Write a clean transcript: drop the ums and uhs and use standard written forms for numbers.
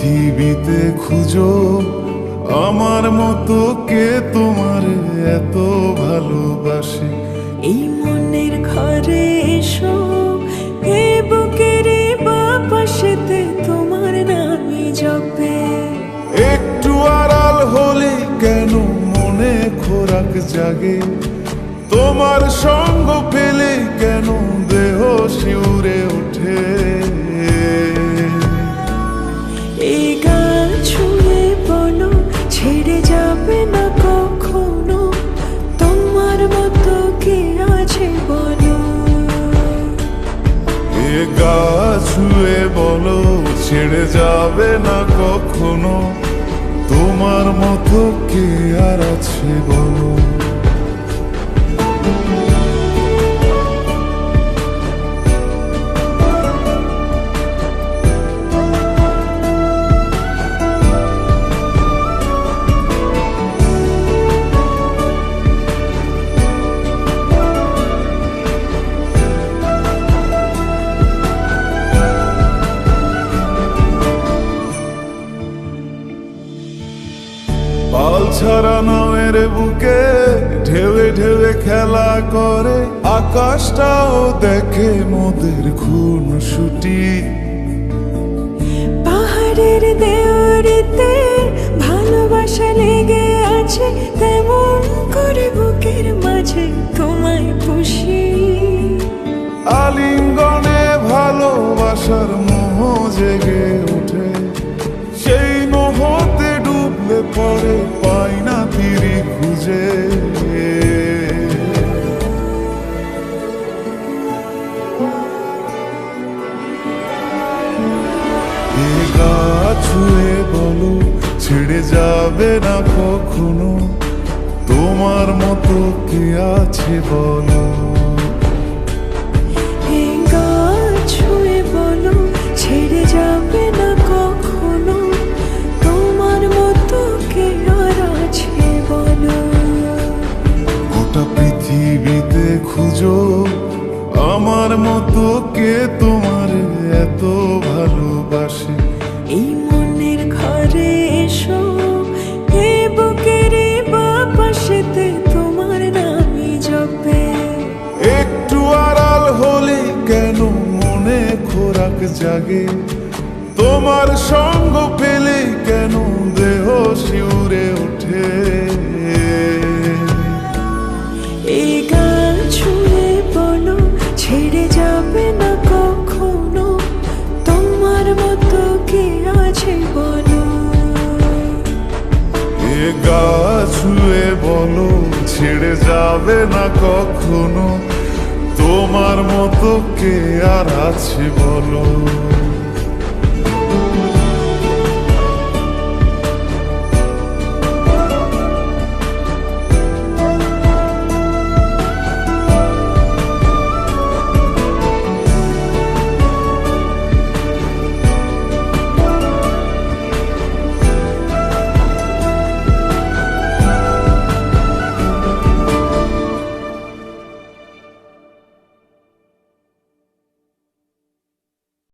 পৃথিবীতে খুঁজো আমার মতো কে তোমার এত ভালোবাসে। এই মনের ঘরে এসো, এ বুকের বাপাশেতে তোমার নামই জপে। একটু আড়াল হলে কেন মনে খোরাক জাগে, তোমার সঙ্গ পেলে কেন দেহ শিউরে ওঠে। এই গান ছুঁয়ে বলো ছেড়ে যাবে না কখনো, তোমার মতো কে আছে বলো। এ গা ছুঁয়ে বলো ছেড়ে যাবে না কখনো, তোমার মতো কে আর আছে বলো। পাল ছাড়া নামের বুকে ঢেউে ঢেউে খেলা করে, আকাশটাও দেখে মোদের খুন ছুটি। পাহাড়ের দেওয়ারিতে ভালোবাসা লেগে আছে, তেমন করে বুকের মাঝে তোমায় পুষি। আলিঙ্গনে ভালোবাসার মোহ জেগে ওঠে, সেই মোহতে ডুবলে পরে পাই না তীরে খুঁজে। এ গা ছুঁয়ে বলো ছেড়ে যাবে না কখনো, তোমার মতো কে আছে বলো। এই গান ছুঁয়ে বলো ছেড়ে যাবে না কখনো, তোমার মতো কে আর আছে বলো। গোটা পৃথিবীতে খুঁজো আমার মতো কে তোমার এত ভালোবাসে। এই মনের ঘরে এসো, এ বুকের বাপাশেতে তোমার নামই জপে। একটু আড়াল হলে কেন মনে খোরাক জাগে, তোমার সঙ্গ পেলে কেন দেহ শিউরে ওঠে। এই গান ছুঁয়ে বলো ছেড়ে যাবে না কখনো, তোমার মতো কে আছে বলো। এ গা ছুঁয়ে বলো ছেড়ে যাবে না কখনো, তোমার মতো কে আর আছে বলো।